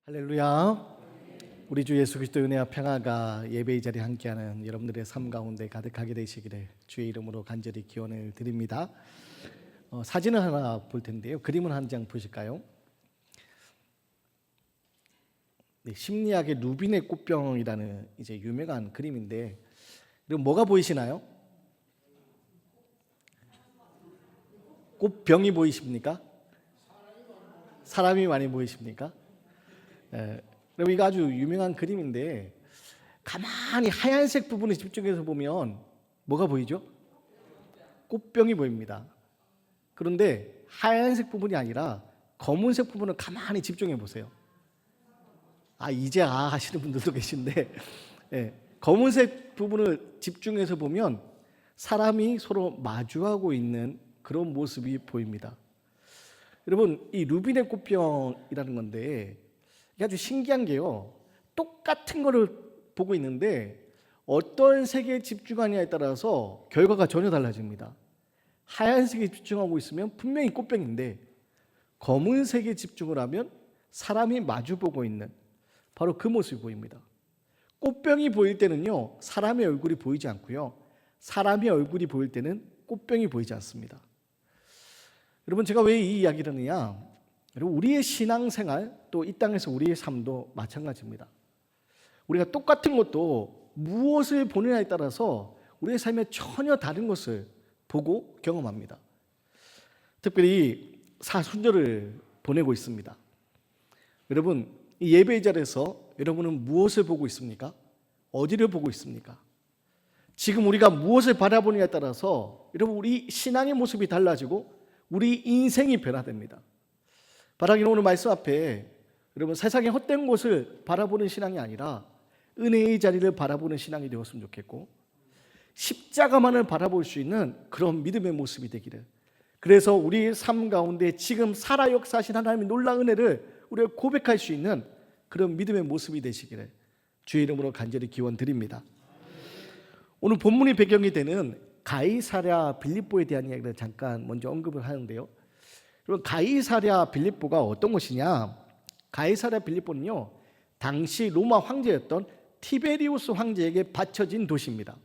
할렐루야. 우리 주 예수 그리스도의 은혜와 평화가 예배의 자리에 함께하는 여러분들의 삶 가운데 가득하게 되시기를 주의 이름으로 간절히 기원을 드립니다. 사진을 하나 볼 텐데요. 그림을 한 장 보실까요? 네, 심리학의 루빈의 꽃병이라는 이제 유명한 그림인데, 여러분 뭐가 보이시나요? 꽃병이 보이십니까? 사람이 많이 보이십니까? 그럼 이거 아주 유명한 그림인데, 가만히 하얀색 부분에 집중해서 보면 뭐가 보이죠? 꽃병이 보입니다. 그런데 하얀색 부분이 아니라 검은색 부분을 가만히 집중해 보세요. 이제 하시는 분들도 계신데, 검은색 부분을 집중해서 보면 사람이 서로 마주하고 있는 그런 모습이 보입니다. 여러분, 이 루빈의 꽃병이라는 건데 이게 아주 신기한 게요, 똑같은 거를 보고 있는데 어떤 색에 집중하냐에 따라서 결과가 전혀 달라집니다. 하얀색에 집중하고 있으면 분명히 꽃병인데, 검은색에 집중을 하면 사람이 마주보고 있는 바로 그 모습이 보입니다. 꽃병이 보일 때는요, 사람의 얼굴이 보이지 않고요, 사람의 얼굴이 보일 때는 꽃병이 보이지 않습니다. 여러분, 제가 왜 이 이야기를 하느냐, 우리의 신앙생활, 또 이 땅에서 우리의 삶도 마찬가지입니다. 우리가 똑같은 것도 무엇을 보느냐에 따라서 우리의 삶에 전혀 다른 것을 보고 경험합니다. 특별히 사순절을 보내고 있습니다. 여러분, 이 예배의 자리에서 여러분은 무엇을 보고 있습니까? 어디를 보고 있습니까? 지금 우리가 무엇을 바라보느냐에 따라서 여러분, 우리 신앙의 모습이 달라지고 우리 인생이 변화됩니다. 바라기는 오늘 말씀 앞에 여러분, 세상의 헛된 곳을 바라보는 신앙이 아니라 은혜의 자리를 바라보는 신앙이 되었으면 좋겠고, 십자가만을 바라볼 수 있는 그런 믿음의 모습이 되기를, 그래서 우리 삶 가운데 지금 살아 역사하신 하나님의 놀라운 은혜를 우리가 고백할 수 있는 그런 믿음의 모습이 되시기를 주의 이름으로 간절히 기원드립니다. 오늘 본문의 배경이 되는 가이사랴 빌립보에 대한 이야기를 잠깐 먼저 언급을 하는데요. 여러분, 가이사랴 빌립보가 어떤 곳이냐? 가이사랴 빌립보는요, 당시 로마 황제였던 티베리우스 황제에게 바쳐진 도시입니다.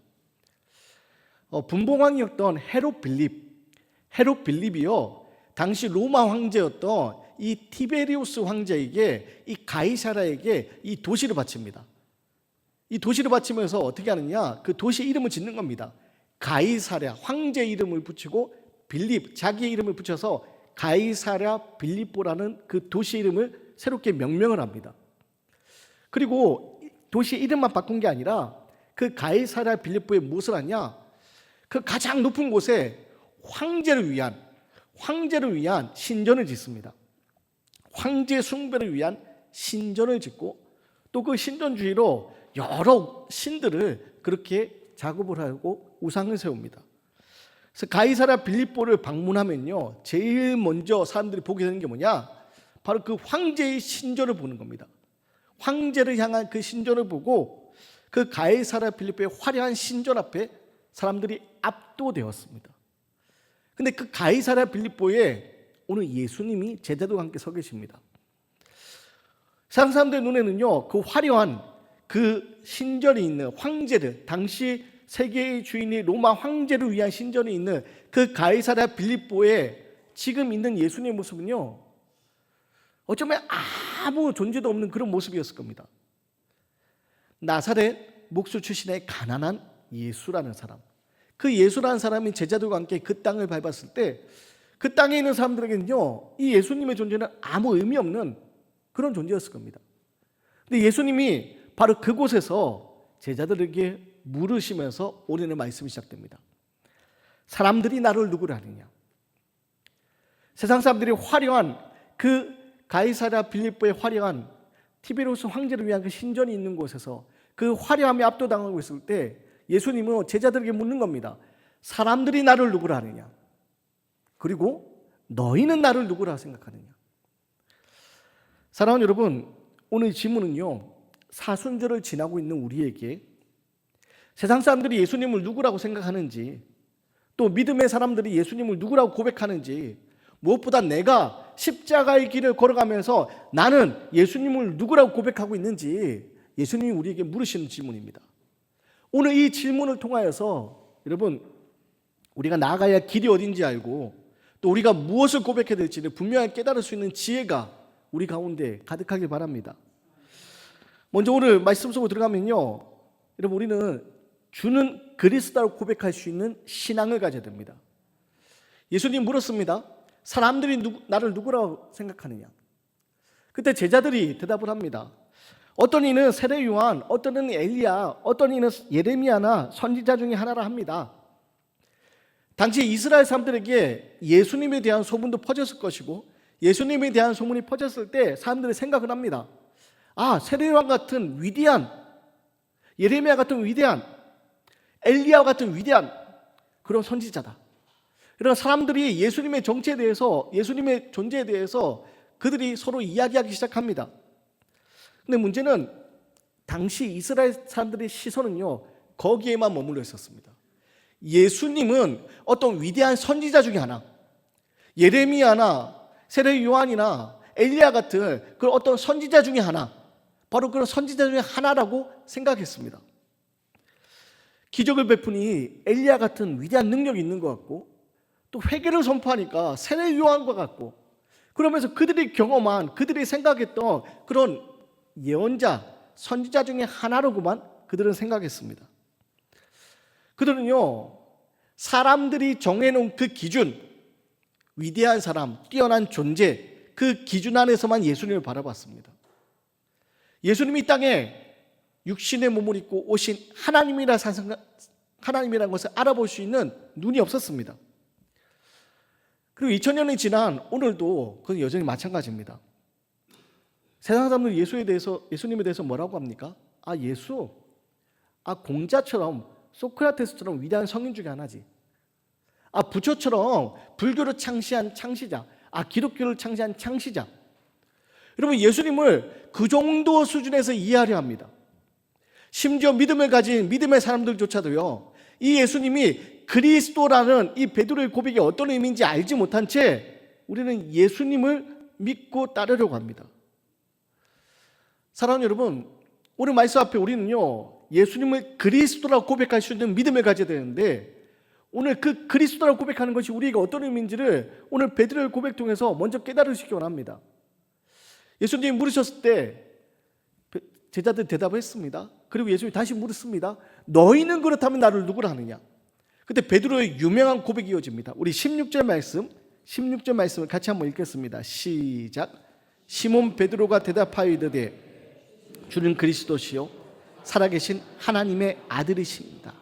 분봉왕이었던 헤롯 빌립이요, 당시 로마 황제였던 이 티베리우스 황제에게, 이 가이사랴에게 이 도시를 바칩니다. 이 도시를 바치면서 어떻게 하느냐, 그 도시 이름을 짓는 겁니다. 가이사랴, 황제 이름을 붙이고 빌립, 자기의 이름을 붙여서 가이사랴 빌립보라는 그 도시 이름을 새롭게 명명을 합니다. 그리고 도시 이름만 바꾼 게 아니라 그 가이사랴 빌립보에 무엇을 하냐, 그 가장 높은 곳에 황제를 위한 신전을 짓습니다. 황제 숭배를 위한 신전을 짓고, 또 그 신전 주위로 여러 신들을 그렇게 작업을 하고 우상을 세웁니다. 그래서 가이사랴 빌립보를 방문하면요, 제일 먼저 사람들이 보게 되는 게 뭐냐, 바로 그 황제의 신전을 보는 겁니다. 황제를 향한 그 신전을 보고 그 가이사랴 빌립보의 화려한 신전 앞에 사람들이 압도되었습니다. 근데 그 가이사랴 빌립보에 오늘 예수님이 제자들과 함께 서 계십니다. 세상 사람들의 눈에는요, 그 화려한 그 신전이 있는 황제를, 당시 세계의 주인이 로마 황제를 위한 신전이 있는 그 가이사랴 빌립보에 지금 있는 예수님의 모습은요, 어쩌면 아무 존재도 없는 그런 모습이었을 겁니다. 나사렛 목수 출신의 가난한 예수라는 사람, 그 예수라는 사람이 제자들과 함께 그 땅을 밟았을 때 그 땅에 있는 사람들에게는요, 이 예수님의 존재는 아무 의미 없는 그런 존재였을 겁니다. 근데 예수님이 바로 그곳에서 제자들에게 물으시면서 오늘의 말씀이 시작됩니다. 사람들이 나를 누구라 하느냐? 세상 사람들이 화려한 그 가이사랴 빌립보의 화려한 티베리우스 황제를 위한 그 신전이 있는 곳에서 그 화려함에 압도당하고 있을 때 예수님은 제자들에게 묻는 겁니다. 사람들이 나를 누구라 하느냐? 그리고 너희는 나를 누구라 생각하느냐? 사랑하는 여러분, 오늘 질문은요, 사순절을 지나고 있는 우리에게 세상 사람들이 예수님을 누구라고 생각하는지, 또 믿음의 사람들이 예수님을 누구라고 고백하는지, 무엇보다 내가 십자가의 길을 걸어가면서 나는 예수님을 누구라고 고백하고 있는지 예수님이 우리에게 물으시는 질문입니다. 오늘 이 질문을 통하여서 여러분, 우리가 나아가야 길이 어딘지 알고 또 우리가 무엇을 고백해야 될지를 분명히 깨달을 수 있는 지혜가 우리 가운데 가득하길 바랍니다. 먼저 오늘 말씀 속으로 들어가면요, 여러분, 우리는 주는 그리스도라고 고백할 수 있는 신앙을 가져야 됩니다. 예수님 물었습니다. 사람들이 나를 누구라고 생각하느냐? 그때 제자들이 대답을 합니다. 어떤 이는 세례 요한, 어떤 이는 엘리야, 어떤 이는 예레미야나 선지자 중에 하나라 합니다. 당시 이스라엘 사람들에게 예수님에 대한 소문도 퍼졌을 것이고, 예수님에 대한 소문이 퍼졌을 때 사람들이 생각을 합니다. 아, 세례 요한 같은 위대한, 예레미야 같은 위대한, 엘리야 같은 위대한 그런 선지자다. 이런 사람들이 예수님의 정체에 대해서, 예수님의 존재에 대해서 그들이 서로 이야기하기 시작합니다. 근데 문제는 당시 이스라엘 사람들의 시선은요, 거기에만 머물러 있었습니다. 예수님은 어떤 위대한 선지자 중에 하나, 예레미야나 세례 요한이나 엘리야 같은 그런 어떤 선지자 중에 하나, 바로 그런 선지자 중에 하나라고 생각했습니다. 기적을 베푸니 엘리야 같은 위대한 능력이 있는 것 같고, 또 회개를 선포하니까 세례 요한과 같고, 그러면서 그들이 경험한, 그들이 생각했던 그런 예언자, 선지자 중에 하나로구만 그들은 생각했습니다. 그들은요, 사람들이 정해놓은 그 기준, 위대한 사람, 뛰어난 존재, 그 기준 안에서만 예수님을 바라봤습니다. 예수님이 이 땅에 육신의 몸을 입고 오신 하나님이라는 것을 알아볼 수 있는 눈이 없었습니다. 그리고 2000년이 지난 오늘도 그건 여전히 마찬가지입니다. 세상 사람들이 예수님에 대해서 뭐라고 합니까? 아, 예수, 공자처럼, 소크라테스처럼 위대한 성인 중에 하나지. 부처처럼 불교를 창시한 창시자, 기독교를 창시한 창시자. 여러분, 예수님을 그 정도 수준에서 이해하려 합니다. 심지어 믿음을 가진 믿음의 사람들조차도요, 이 예수님이 그리스도라는 이 베드로의 고백이 어떤 의미인지 알지 못한 채 우리는 예수님을 믿고 따르려고 합니다. 사랑하는 여러분, 오늘 말씀 앞에 우리는요, 예수님을 그리스도라고 고백할 수 있는 믿음을 가져야 되는데, 오늘 그 그리스도라고 고백하는 것이 우리에게 어떤 의미인지를 오늘 베드로의 고백 통해서 먼저 깨달으시기 원합니다. 예수님이 물으셨을 때 제자들 대답을 했습니다. 그리고 예수님이 다시 물었습니다. 너희는 그렇다면 나를 누구라 하느냐? 그때 베드로의 유명한 고백이 이어집니다. 우리 16절 말씀을 같이 한번 읽겠습니다. 시작. 시몬 베드로가 대답하여 이르되 주는 그리스도시요 살아계신 하나님의 아들이십니다.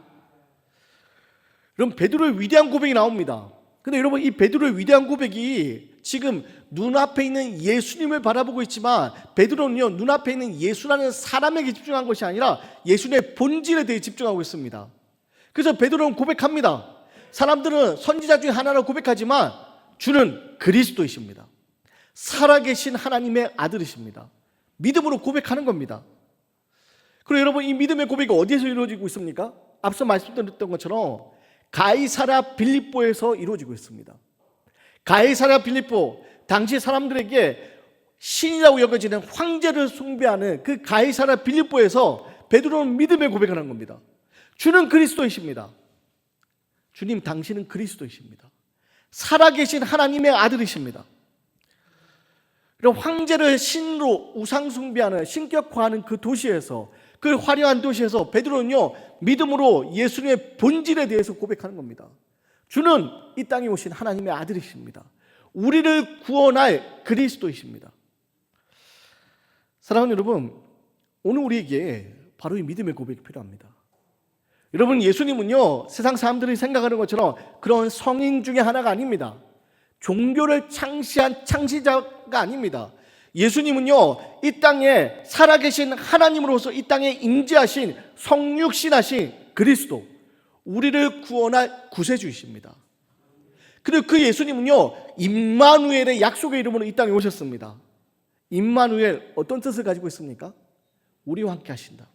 그럼 베드로의 위대한 고백이 나옵니다. 근데 여러분, 이 베드로의 위대한 고백이 지금 눈앞에 있는 예수님을 바라보고 있지만, 베드로는요, 눈앞에 있는 예수라는 사람에게 집중한 것이 아니라 예수님의 본질에 대해 집중하고 있습니다. 그래서 베드로는 고백합니다. 사람들은 선지자 중에 하나라고 고백하지만 주는 그리스도이십니다. 살아계신 하나님의 아들이십니다. 믿음으로 고백하는 겁니다. 그리고 여러분, 이 믿음의 고백이 어디에서 이루어지고 있습니까? 앞서 말씀드렸던 것처럼 가이사랴 빌립보에서 이루어지고 있습니다. 가이사랴 빌립보, 당시 사람들에게 신이라고 여겨지는 황제를 숭배하는 그 가이사랴 빌립보에서 베드로는 믿음의 고백을 한 겁니다. 주는 그리스도이십니다. 주님, 당신은 그리스도이십니다. 살아계신 하나님의 아들이십니다. 이런 황제를 신으로 우상 숭배하는, 신격화하는 그 도시에서, 그 화려한 도시에서 베드로는요, 믿음으로 예수님의 본질에 대해서 고백하는 겁니다. 주는 이 땅에 오신 하나님의 아들이십니다. 우리를 구원할 그리스도이십니다. 사랑하는 여러분, 오늘 우리에게 바로 이 믿음의 고백이 필요합니다. 여러분, 예수님은요, 세상 사람들이 생각하는 것처럼 그런 성인 중에 하나가 아닙니다. 종교를 창시한 창시자가 아닙니다. 예수님은요, 이 땅에 살아계신 하나님으로서 이 땅에 임재하신 성육신하신 그리스도, 우리를 구원할 구세주이십니다. 그리고 그 예수님은요, 임마누엘의 약속의 이름으로 이 땅에 오셨습니다. 임마누엘, 어떤 뜻을 가지고 있습니까? 우리와 함께 하신다.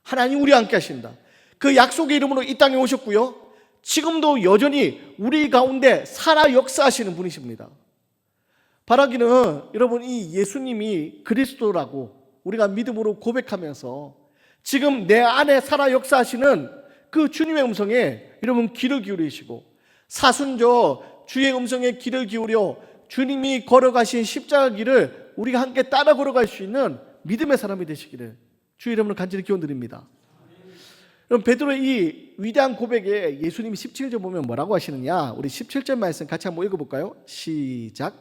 하나님 우리와 함께 하신다. 그 약속의 이름으로 이 땅에 오셨고요, 지금도 여전히 우리 가운데 살아 역사하시는 분이십니다. 바라기는 여러분 이 예수님이 그리스도라고 우리가 믿음으로 고백하면서 지금 내 안에 살아 역사하시는 그 주님의 음성에 여러분 귀를 기울이시고 사순절 주의 음성에 귀를 기울여 주님이 걸어가신 십자가 길을 우리가 함께 따라 걸어갈 수 있는 믿음의 사람이 되시기를 주의 이름으로 간절히 기원드립니다. 그럼 베드로의 이 위대한 고백에 예수님이 17절 보면 뭐라고 하시느냐? 우리 17절 말씀 같이 한번 읽어볼까요? 시작.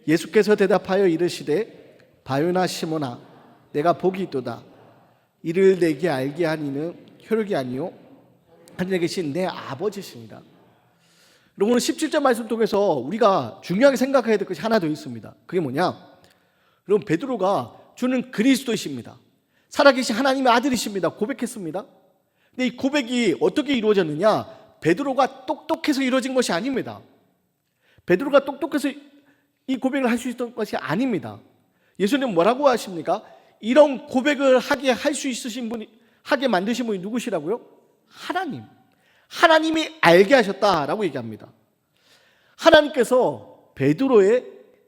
예수께서 대답하여 이르시되 바요나 시몬아 내가 복이 있도다. 이를 내게 알게 하니는 혈육이 아니요 하늘에 계신 내 아버지시니라. 여러분 오늘 17절 말씀 통해서 우리가 중요하게 생각해야 될 것이 하나 더 있습니다. 그게 뭐냐? 여러분 베드로가 주는 그리스도이십니다. 살아계신 하나님의 아들이십니다. 고백했습니다. 근데 이 고백이 어떻게 이루어졌느냐? 베드로가 똑똑해서 이루어진 것이 아닙니다. 베드로가 똑똑해서 이 고백을 할 수 있었던 것이 아닙니다. 예수님 뭐라고 하십니까? 이런 고백을 하게 만드신 분이 누구시라고요? 하나님. 하나님이 알게 하셨다라고 얘기합니다. 하나님께서 베드로의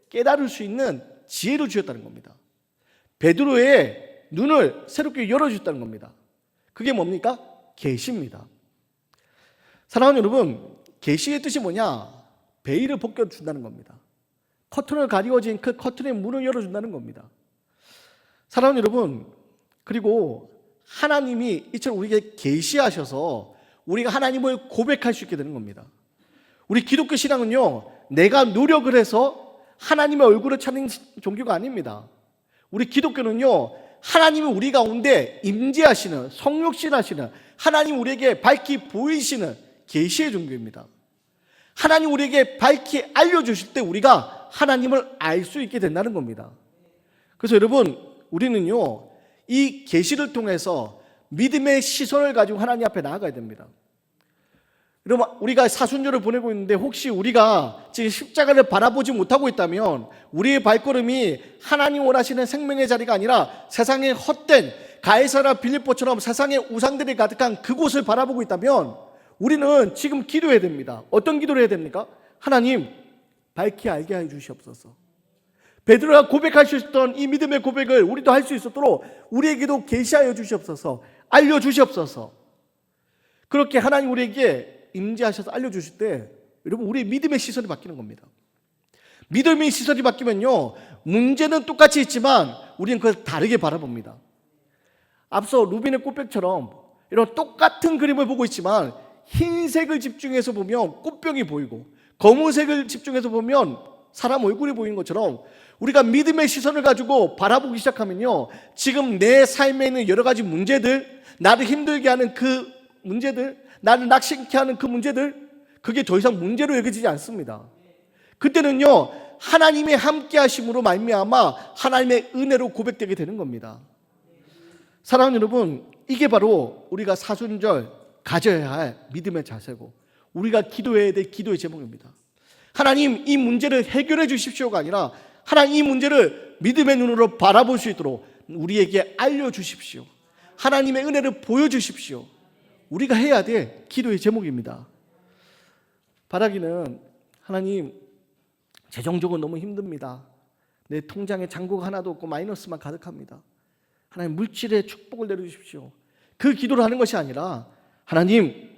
깨달을 수 있는 지혜를 주셨다는 겁니다. 베드로의 눈을 새롭게 열어주셨다는 겁니다. 그게 뭡니까? 계시입니다. 사랑하는 여러분, 계시의 뜻이 뭐냐? 베일을 벗겨준다는 겁니다. 커튼을 가리워진 그 커튼의 문을 열어준다는 겁니다. 사랑하는 여러분, 그리고 하나님이 이처럼 우리에게 계시하셔서 우리가 하나님을 고백할 수 있게 되는 겁니다. 우리 기독교 신앙은요, 내가 노력을 해서 하나님의 얼굴을 찾는 종교가 아닙니다. 우리 기독교는요, 하나님이 우리 가운데 임재하시는, 성육신하시는, 하나님 우리에게 밝히 보이시는 계시의 종교입니다. 하나님 우리에게 밝히 알려주실 때 우리가 하나님을 알 수 있게 된다는 겁니다. 그래서 여러분, 우리는요, 이 계시를 통해서 믿음의 시선을 가지고 하나님 앞에 나아가야 됩니다. 여러분, 우리가 사순절을 보내고 있는데 혹시 우리가 지금 십자가를 바라보지 못하고 있다면 우리의 발걸음이 하나님 원하시는 생명의 자리가 아니라 세상의 헛된 가이사라 빌립보처럼 세상의 우상들이 가득한 그곳을 바라보고 있다면 우리는 지금 기도해야 됩니다. 어떤 기도를 해야 됩니까? 하나님, 밝히 알게 해 주시옵소서. 베드로가 고백할 수 있었던 이 믿음의 고백을 우리도 할 수 있도록 우리에게도 계시하여 주시옵소서. 알려주시옵소서. 그렇게 하나님 우리에게 임재하셔서 알려주실 때 여러분 우리의 믿음의 시선이 바뀌는 겁니다. 믿음의 시선이 바뀌면요, 문제는 똑같이 있지만 우리는 그걸 다르게 바라봅니다. 앞서 루빈의 꽃병처럼 이런 똑같은 그림을 보고 있지만 흰색을 집중해서 보면 꽃병이 보이고 검은색을 집중해서 보면 사람 얼굴이 보이는 것처럼 우리가 믿음의 시선을 가지고 바라보기 시작하면요, 지금 내 삶에 있는 여러 가지 문제들, 나를 힘들게 하는 그 문제들, 나를 낙심케 하는 그 문제들, 그게 더 이상 문제로 여겨지지 않습니다. 그때는요, 하나님의 함께 하심으로 말미암아 하나님의 은혜로 고백되게 되는 겁니다. 사랑하는 여러분, 이게 바로 우리가 사순절 가져야 할 믿음의 자세고 우리가 기도해야 될 기도의 제목입니다. 하나님, 이 문제를 해결해 주십시오가 아니라 하나님, 이 문제를 믿음의 눈으로 바라볼 수 있도록 우리에게 알려주십시오. 하나님의 은혜를 보여주십시오. 우리가 해야 될 기도의 제목입니다. 바라기는 하나님, 재정적으로 너무 힘듭니다. 내 통장에 잔고가 하나도 없고 마이너스만 가득합니다. 하나님, 물질의 축복을 내려주십시오. 그 기도를 하는 것이 아니라 하나님,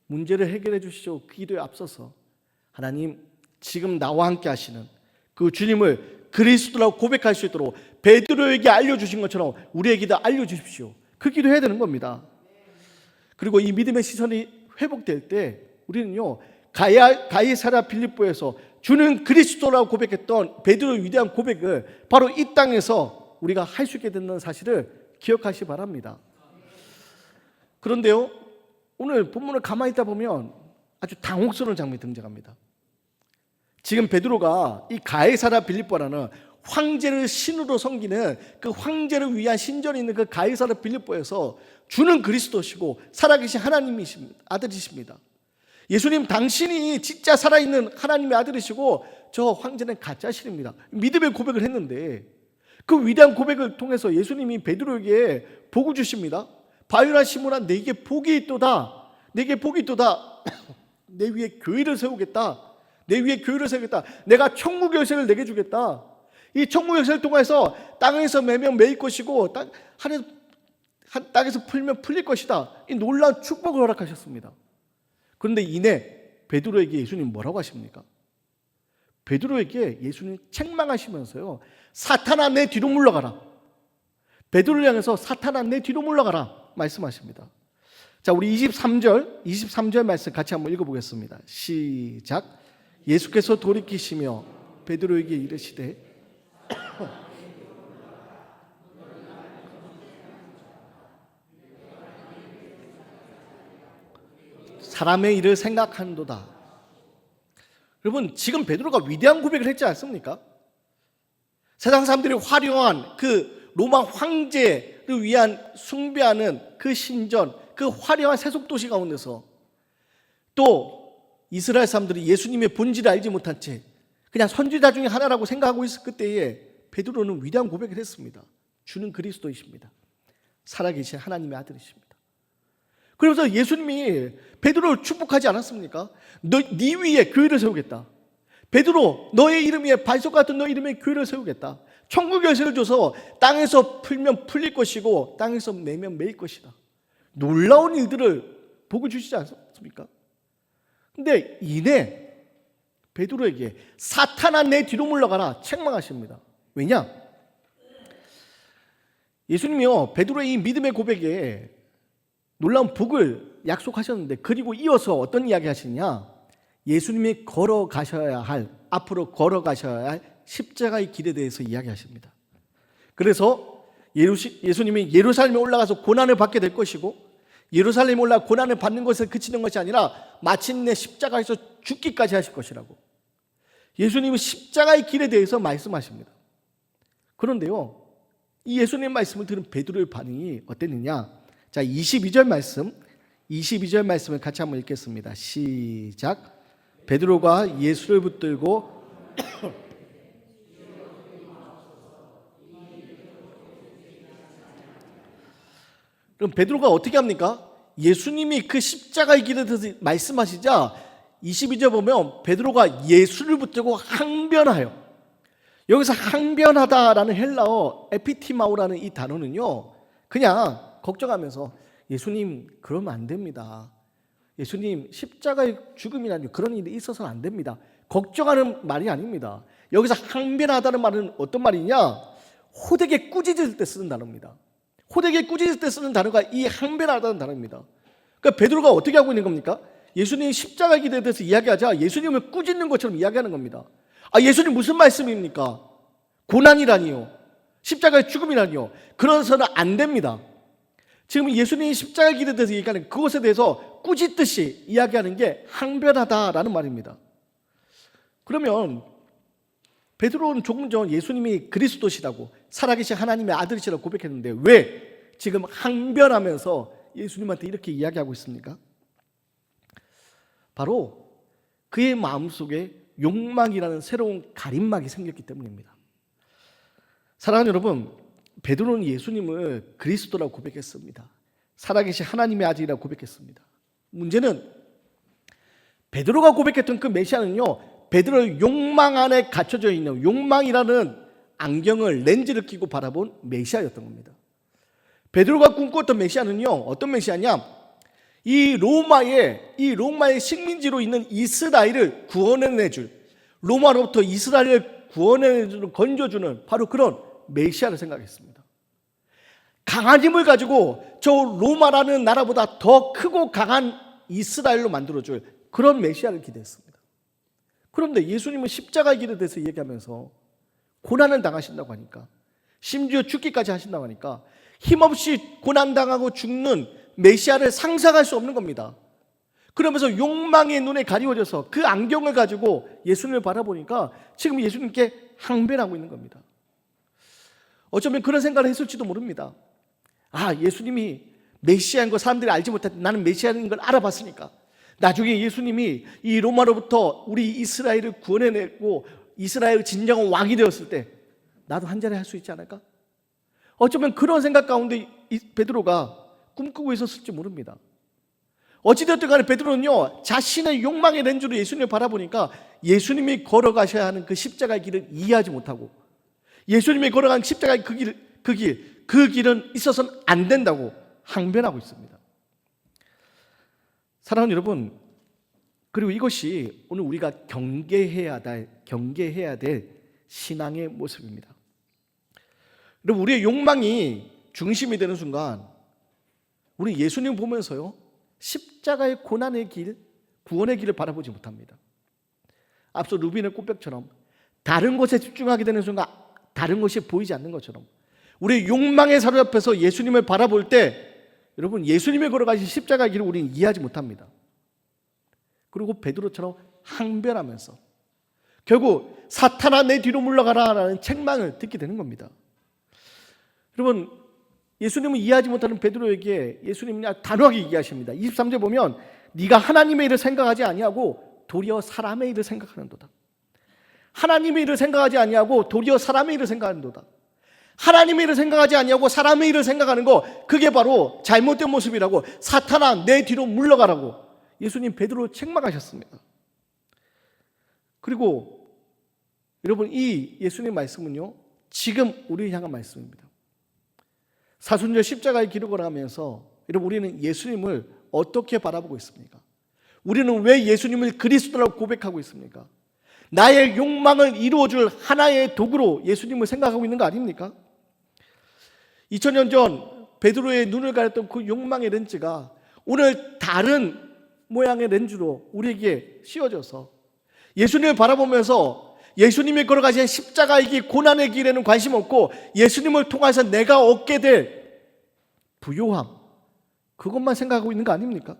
문제를 해결해 주시오. 그 기도에 앞서서 하나님, 지금 나와 함께 하시는 그 주님을 그리스도라고 고백할 수 있도록 베드로에게 알려주신 것처럼 우리에게도 알려주십시오. 그 기도해야 되는 겁니다. 그리고 이 믿음의 시선이 회복될 때 우리는요, 가이사랴 빌립보에서 주는 그리스도라고 고백했던 베드로의 위대한 고백을 바로 이 땅에서 우리가 할 수 있게 되는 사실을 기억하시기 바랍니다. 그런데요, 오늘 본문을 가만히 있다 보면 아주 당혹스러운 장면이 등장합니다. 지금 베드로가 이 가이사랴 빌립보라는 황제를 신으로 섬기는 그 황제를 위한 신전이 있는 그 가이사랴 빌립보에서 주는 그리스도시고 살아계신 하나님이십니다. 아들이십니다. 예수님, 당신이 진짜 살아있는 하나님의 아들이시고 저 황제는 가짜신입니다. 믿음의 고백을 했는데 그 위대한 고백을 통해서 예수님이 베드로에게 복을 주십니다. 바요나 시몬아, 내게 복이 있도다. 내게 복이 있도다. 내 위에 교회를 세우겠다. 내 위에 교회를 세우겠다. 내가 천국 열쇠를 내게 주겠다. 이 천국 열쇠를 통해서 땅에서 매면 매일 것이고 땅에서 풀면 풀릴 것이다. 이 놀라운 축복을 허락하셨습니다. 그런데 이내 베드로에게 예수님 뭐라고 하십니까? 베드로에게 예수님 책망하시면서요, 사탄아 내 뒤로 물러가라. 베드로를 향해서 사탄아 내 뒤로 물러가라 말씀하십니다. 자, 우리 23절 말씀 같이 한번 읽어보겠습니다. 시작. 예수께서 돌이키시며 베드로에게 이르시되 사람의 일을 생각한도다. 여러분, 지금 베드로가 위대한 고백을 했지 않습니까? 세상 사람들이 화려한 그 로마 황제를 위한 숭배하는 그 신전, 그 화려한 세속도시 가운데서 또 이스라엘 사람들이 예수님의 본질을 알지 못한 채 그냥 선지자 중에 하나라고 생각하고 있을 그때에 베드로는 위대한 고백을 했습니다. 주는 그리스도이십니다. 살아계신 하나님의 아들이십니다. 그러면서 예수님이 베드로를 축복하지 않았습니까? 네 위에 교회를 세우겠다. 베드로, 너의 이름 위에 반석 같은 너의 이름에 교회를 세우겠다. 천국 열쇠를 줘서 땅에서 풀면 풀릴 것이고 땅에서 매면 매일 것이다. 놀라운 일들을 보고 주시지 않습니까? 근데 이내 베드로에게 사탄아 내 뒤로 물러가라 책망하십니다. 왜냐? 예수님이요, 베드로의 이 믿음의 고백에 놀라운 복을 약속하셨는데, 그리고 이어서 어떤 이야기 하시냐? 예수님이 걸어가셔야 할, 앞으로 걸어가셔야 할 십자가의 길에 대해서 이야기하십니다. 그래서 예수님이 예루살렘에 올라가서 고난을 받게 될 것이고, 예루살렘에 올라가 고난을 받는 것에 그치는 것이 아니라 마침내 십자가에서 죽기까지 하실 것이라고 예수님은 십자가의 길에 대해서 말씀하십니다. 그런데요, 이 예수님 말씀을 들은 베드로의 반응이 어땠느냐? 자, 22절 말씀을 같이 한번 읽겠습니다. 시작. 베드로가 예수를 붙들고 그럼 베드로가 어떻게 합니까? 예수님이 그 십자가의 길에 대해서 말씀하시자 22절 보면 베드로가 예수를 붙들고 항변하여, 여기서 항변하다라는 헬라어 에피티마우라는 이 단어는요, 그냥 걱정하면서 예수님 그러면 안 됩니다. 예수님 십자가의 죽음이라니 그런 일이 있어서는 안 됩니다. 걱정하는 말이 아닙니다. 여기서 항변하다는 말은 어떤 말이냐? 호되게 꾸짖을 때 쓰는 단어입니다. 호되게 꾸짖을 때 쓰는 단어가 이 항변하다는 단어입니다. 그러니까 베드로가 어떻게 하고 있는 겁니까? 예수님 십자가의 길에 대해서 이야기하자 예수님을 꾸짖는 것처럼 이야기하는 겁니다. 아, 예수님 무슨 말씀입니까? 고난이라니요, 십자가의 죽음이라니요, 그래서는 안 됩니다. 지금 예수님이 십자가의 길에 대해서 얘기하는 그것에 대해서 꾸짖듯이 이야기하는 게 항변하다라는 말입니다. 그러면 베드로는 조금 전 예수님이 그리스도시라고 살아계신 하나님의 아들이시라고 고백했는데 왜 지금 항변하면서 예수님한테 이렇게 이야기하고 있습니까? 바로 그의 마음속에 욕망이라는 새로운 가림막이 생겼기 때문입니다. 사랑하는 여러분, 베드로는 예수님을 그리스도라고 고백했습니다. 살아계신 하나님의 아들이라고 고백했습니다. 문제는 베드로가 고백했던 그 메시아는요, 베드로의 욕망 안에 갇혀져 있는 욕망이라는 안경을, 렌즈를 끼고 바라본 메시아였던 겁니다. 베드로가 꿈꿨던 메시아는요, 어떤 메시아냐? 이 로마의 식민지로 있는 이스라엘을 구원해내줄, 로마로부터 이스라엘을 구원해내주는, 건져주는 바로 그런 메시아를 생각했습니다. 강한 힘을 가지고 저 로마라는 나라보다 더 크고 강한 이스라엘로 만들어줄 그런 메시아를 기대했습니다. 그런데 예수님은 십자가의 길에 대해서 얘기하면서 고난을 당하신다고 하니까, 심지어 죽기까지 하신다고 하니까 힘없이 고난당하고 죽는 메시아를 상상할 수 없는 겁니다. 그러면서 욕망의 눈에 가리워져서 그 안경을 가지고 예수님을 바라보니까 지금 예수님께 항변하고 있는 겁니다. 어쩌면 그런 생각을 했을지도 모릅니다. 아, 예수님이 메시아인 거 사람들이 알지 못했는데 나는 메시아인 걸 알아봤으니까 나중에 예수님이 이 로마로부터 우리 이스라엘을 구원해내고 이스라엘 진정한 왕이 되었을 때 나도 한 자리 할 수 있지 않을까? 어쩌면 그런 생각 가운데 베드로가 꿈꾸고 있었을지 모릅니다. 어찌됐든 간에 베드로는요, 자신의 욕망의 렌즈로 예수님을 바라보니까 예수님이 걸어가셔야 하는 그 십자가의 길을 이해하지 못하고, 예수님이 걸어간 십자가의 그 길은 있어서는 안 된다고 항변하고 있습니다. 사랑하는 여러분, 그리고 이것이 오늘 우리가 경계해야 될 신앙의 모습입니다. 여러분, 우리의 욕망이 중심이 되는 순간 우리 예수님 보면서요, 십자가의 고난의 길, 구원의 길을 바라보지 못합니다. 앞서 루빈의 꽃벽처럼 다른 것에 집중하게 되는 순간 다른 것이 보이지 않는 것처럼 우리 욕망에 사로잡혀서 예수님을 바라볼 때 여러분, 예수님이 걸어가신 십자가의 길을 우리는 이해하지 못합니다. 그리고 베드로처럼 항변하면서 결국 사탄아 내 뒤로 물러가라 라는 책망을 듣게 되는 겁니다. 여러분, 예수님을 이해하지 못하는 베드로에게 예수님이 단호하게 얘기하십니다. 23절 보면 네가 하나님의 일을 생각하지 아니하고 도리어 사람의 일을 생각하는도다. 하나님의 일을 생각하지 아니하고 도리어 사람의 일을 생각하는도다. 하나님의 일을 생각하지 아니하고 사람의 일을 생각하는 거, 그게 바로 잘못된 모습이라고, 사탄아 내 뒤로 물러가라고 예수님 베드로를 책망하셨습니다. 그리고 여러분, 이 예수님 말씀은요, 지금 우리를 향한 말씀입니다. 사순절 십자가의 길을 걸어가면서 여러분, 우리는 예수님을 어떻게 바라보고 있습니까? 우리는 왜 예수님을 그리스도라고 고백하고 있습니까? 나의 욕망을 이루어줄 하나의 도구로 예수님을 생각하고 있는 거 아닙니까? 2000년 전 베드로의 눈을 가렸던 그 욕망의 렌즈가 오늘 다른 모양의 렌즈로 우리에게 씌워져서 예수님을 바라보면서 예수님이 걸어가신 십자가의 길, 고난의 길에는 관심 없고 예수님을 통해서 내가 얻게 될 부요함, 그것만 생각하고 있는 거 아닙니까?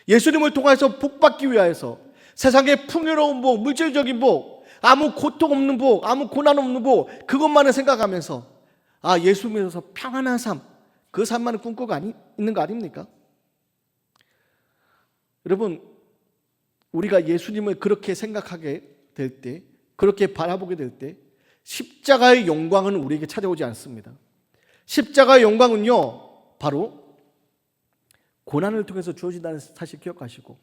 예수님을 통해서 복받기 위하여서 세상의 풍요로운 복, 물질적인 복, 아무 고통 없는 복, 아무 고난 없는 복, 그것만을 생각하면서 예수 믿어서 평안한 삶, 그 삶만을 꿈꾸고 있는 거 아닙니까? 여러분, 우리가 예수님을 그렇게 생각하게 될 때, 그렇게 바라보게 될 때 십자가의 영광은 우리에게 찾아오지 않습니다. 십자가의 영광은요, 바로 고난을 통해서 주어진다는 사실 기억하시고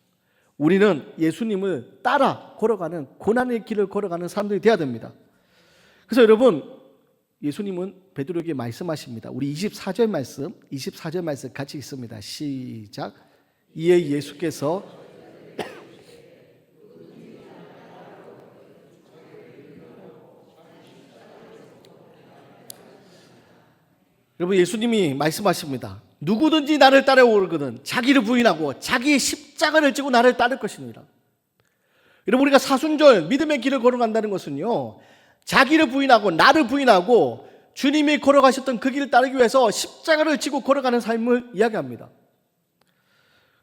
우리는 예수님을 따라 걸어가는, 고난의 길을 걸어가는 사람들이 되어야 됩니다. 그래서 여러분, 예수님은 베드로에게 말씀하십니다. 우리 24절 말씀 같이 읽습니다. 시작. 이에 예수께서 여러분, 예수님이 말씀하십니다. 누구든지 나를 따라오거든 자기를 부인하고 자기의 십자가를 지고 나를 따를 것이니라. 여러분, 우리가 사순절 믿음의 길을 걸어간다는 것은요, 자기를 부인하고 나를 부인하고 주님이 걸어가셨던 그 길을 따르기 위해서 십자가를 지고 걸어가는 삶을 이야기합니다.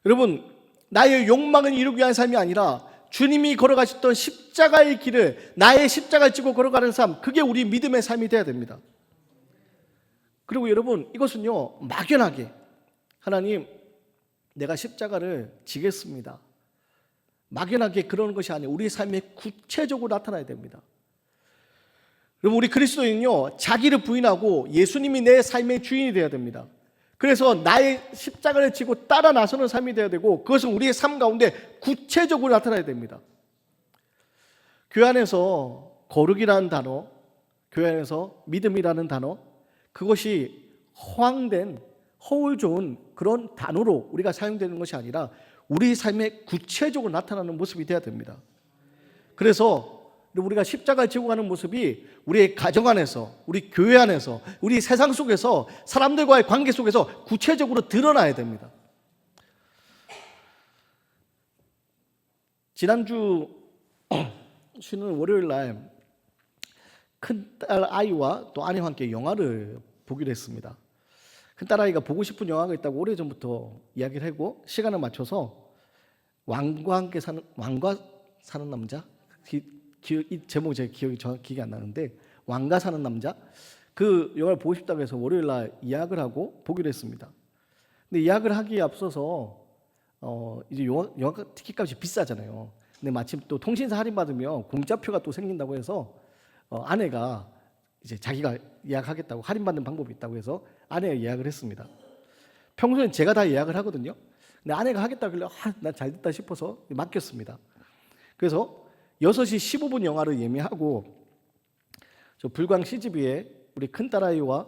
여러분, 나의 욕망을 이루기 위한 삶이 아니라 주님이 걸어가셨던 십자가의 길을, 나의 십자가를 지고 걸어가는 삶, 그게 우리 믿음의 삶이 되어야 됩니다. 그리고 여러분, 이것은요, 막연하게 하나님 내가 십자가를 지겠습니다, 막연하게 그러는 것이 아니에요. 우리 삶에 구체적으로 나타나야 됩니다. 여러분, 우리 그리스도인은요, 자기를 부인하고 예수님이 내 삶의 주인이 되어야 됩니다. 그래서 나의 십자가를 지고 따라 나서는 삶이 되어야 되고, 그것은 우리의 삶 가운데 구체적으로 나타나야 됩니다. 교회 안에서 거룩이라는 단어, 교회 안에서 믿음이라는 단어, 그것이 허황된, 허울 좋은 그런 단어로 우리가 사용되는 것이 아니라 우리 삶에 구체적으로 나타나는 모습이 되어야 됩니다. 그래서 우리가 십자가를 지고 가는 모습이 우리의 가정 안에서, 우리 교회 안에서, 우리 세상 속에서, 사람들과의 관계 속에서 구체적으로 드러나야 됩니다. 지난주 쉬는 월요일 날 큰딸 아이와 또 아내와 함께 영화를 보기로 했습니다. 큰딸 아이가 보고 싶은 영화가 있다고 오래전부터 이야기를 하고 시간을 맞춰서 왕과 사는 남자, 이 제목이 제 기억이 안 나는데, 왕과 사는 남자, 그 영화를 보고 싶다고 해서 월요일 날 예약을 하고 보기로 했습니다. 근데 예약을 하기에 앞서서 이제 영화 티켓값이 비싸잖아요. 근데 마침 또 통신사 할인 받으면 공짜표가 또 생긴다고 해서 아내가 이제 자기가 예약하겠다고, 할인받는 방법이 있다고 해서 아내가 예약을 했습니다. 평소엔 제가 다 예약을 하거든요. 근데 아내가 하겠다길래 난 잘됐다 싶어서 맡겼습니다. 그래서 6시 15분 영화를 예매하고 저 불광 CGV에 우리 큰딸아이와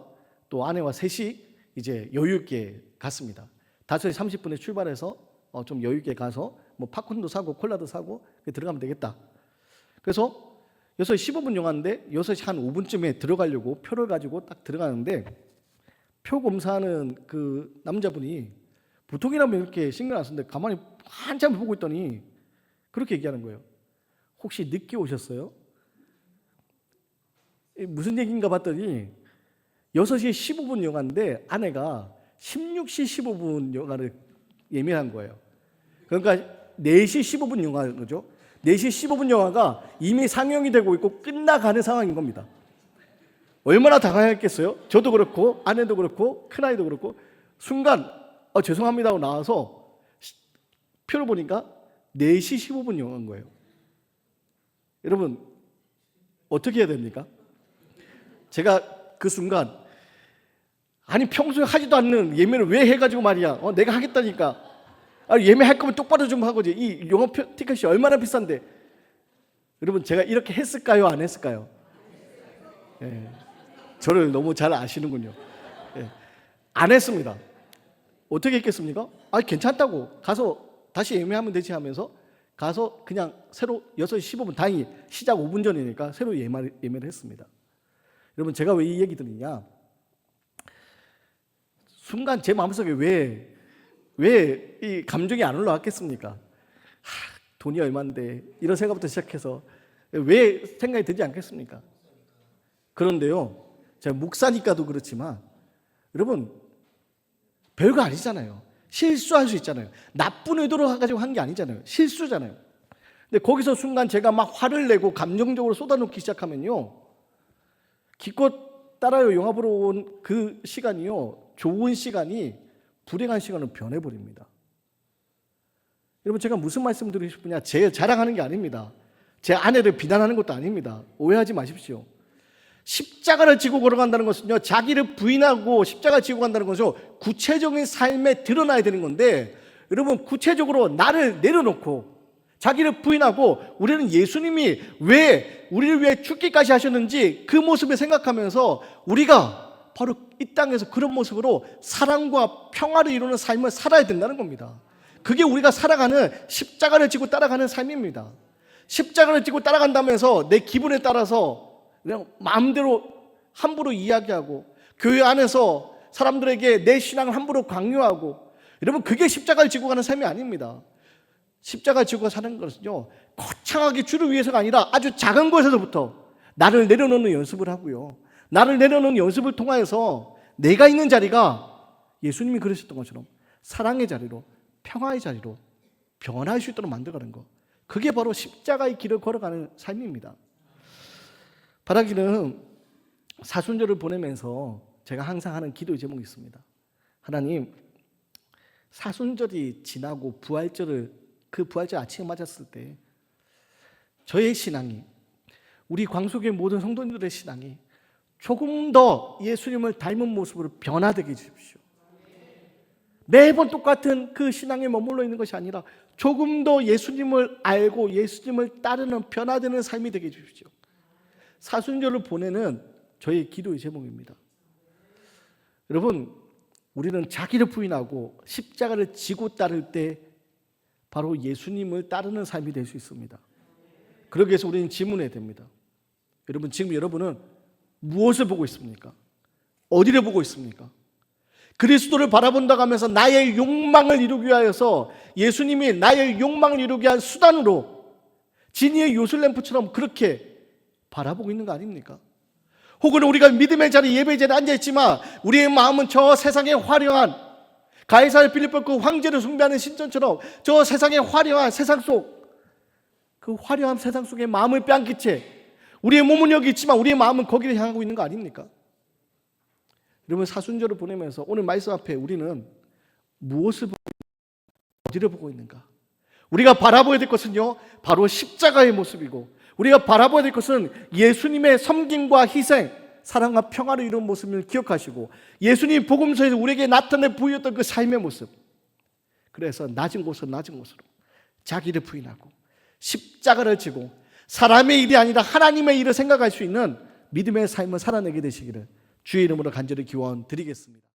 또 아내와 셋이 이제 여유 있게 갔습니다. 5시 30분에 출발해서 좀 여유 있게 가서 뭐 팝콘도 사고 콜라도 사고 들어가면 되겠다. 그래서 6시 15분 영화인데 6시 한 5분쯤에 들어가려고 표를 가지고 딱 들어가는데 표 검사하는 그 남자분이 보통이라면 이렇게 신경 안 쓰는데 가만히 한참 보고 있더니 그렇게 얘기하는 거예요. 혹시 늦게 오셨어요? 무슨 얘기인가 봤더니 6시 15분 영화인데 아내가 16시 15분 영화를 예매한 거예요. 그러니까 4시 15분 영화인 거죠. 4시 15분 영화가 이미 상영이 되고 있고 끝나가는 상황인 겁니다. 얼마나 당황했겠어요? 저도 그렇고 아내도 그렇고 큰아이도 그렇고 순간 죄송합니다 하고 나와서 표를 보니까 4시 15분 영화인 거예요. 여러분 어떻게 해야 됩니까? 제가 그 순간 아니 평소에 하지도 않는 예매를 왜 해가지고 말이야 내가 하겠다니까 예매할 거면 똑바로 좀 하고지 이 영화표 티켓이 얼마나 비싼데 여러분 제가 이렇게 했을까요? 안 했을까요? 예, 저를 너무 잘 아시는군요. 예, 안 했습니다. 어떻게 했겠습니까? 괜찮다고 가서 다시 예매하면 되지 하면서 가서 그냥 새로 6시 15분 다행히 시작 5분 전이니까 새로 예매를 했습니다. 여러분 제가 왜 이 얘기 드리냐 순간 제 마음속에 왜 이 감정이 안 올라왔겠습니까? 돈이 얼마인데 이런 생각부터 시작해서 왜 생각이 들지 않겠습니까? 그런데요 제가 목사니까도 그렇지만 여러분 별거 아니잖아요. 실수할 수 있잖아요. 나쁜 의도로 가지고 한 게 아니잖아요. 실수잖아요. 근데 거기서 순간 제가 막 화를 내고 감정적으로 쏟아놓기 시작하면요 기껏 딸아이 영화 보러 온 그 시간이요 좋은 시간이 불행한 시간으로 변해버립니다. 여러분 제가 무슨 말씀 드리고 싶으냐 제 자랑하는 게 아닙니다. 제 아내를 비난하는 것도 아닙니다. 오해하지 마십시오. 십자가를 지고 걸어간다는 것은요 자기를 부인하고 십자가를 지고 간다는 것은 구체적인 삶에 드러나야 되는 건데 여러분 구체적으로 나를 내려놓고 자기를 부인하고 우리는 예수님이 왜 우리를 위해 죽기까지 하셨는지 그 모습을 생각하면서 우리가 바로 이 땅에서 그런 모습으로 사랑과 평화를 이루는 삶을 살아야 된다는 겁니다. 그게 우리가 살아가는 십자가를 지고 따라가는 삶입니다. 십자가를 지고 따라간다면서 내 기분에 따라서 그냥 마음대로 함부로 이야기하고 교회 안에서 사람들에게 내 신앙을 함부로 강요하고 여러분 그게 십자가를 지고 가는 삶이 아닙니다. 십자가를 지고 사는 것은요 거창하게 주를 위해서가 아니라 아주 작은 것에서부터 나를 내려놓는 연습을 하고요 나를 내려놓는 연습을 통하여서 내가 있는 자리가 예수님이 그러셨던 것처럼 사랑의 자리로 평화의 자리로 변화할 수 있도록 만들어가는 것 그게 바로 십자가의 길을 걸어가는 삶입니다. 바라기는 사순절을 보내면서 제가 항상 하는 기도의 제목이 있습니다. 하나님 사순절이 지나고 그 부활절 아침에 맞았을 때 저의 신앙이 우리 광속의 모든 성도님들의 신앙이 조금 더 예수님을 닮은 모습으로 변화되게 해주십시오. 매번 똑같은 그 신앙에 머물러 있는 것이 아니라 조금 더 예수님을 알고 예수님을 따르는 변화되는 삶이 되게 해주십시오. 사순절을 보내는 저의 기도의 제목입니다. 여러분 우리는 자기를 부인하고 십자가를 지고 따를 때 바로 예수님을 따르는 삶이 될 수 있습니다. 그러기 위해서 우리는 질문해야 됩니다. 여러분 지금 여러분은 무엇을 보고 있습니까? 어디를 보고 있습니까? 그리스도를 바라본다고 하면서 나의 욕망을 이루기 위하여서 예수님이 나의 욕망을 이루기 위한 수단으로 진이의 요술램프처럼 그렇게 바라보고 있는 거 아닙니까? 혹은 우리가 믿음의 자리 예배의 자리에 앉아있지만 우리의 마음은 저 세상의 화려한 가이사르 빌립보 그 황제를 숭배하는 신전처럼 저 세상의 화려한 세상 속 그 화려한 세상 속에 마음을 빼앗긴 채 우리의 몸은 여기 있지만 우리의 마음은 거기를 향하고 있는 거 아닙니까? 여러분 사순절을 보내면서 오늘 말씀 앞에 우리는 무엇을 보고 어디를 보고 있는가? 우리가 바라봐야 될 것은요 바로 십자가의 모습이고 우리가 바라봐야 될 것은 예수님의 섬김과 희생 사랑과 평화를 이룬 모습을 기억하시고 예수님 복음서에서 우리에게 나타내 보였던 그 삶의 모습 그래서 낮은 곳으로 자기를 부인하고 십자가를 지고 사람의 일이 아니라 하나님의 일을 생각할 수 있는 믿음의 삶을 살아내게 되시기를 주의 이름으로 간절히 기원 드리겠습니다.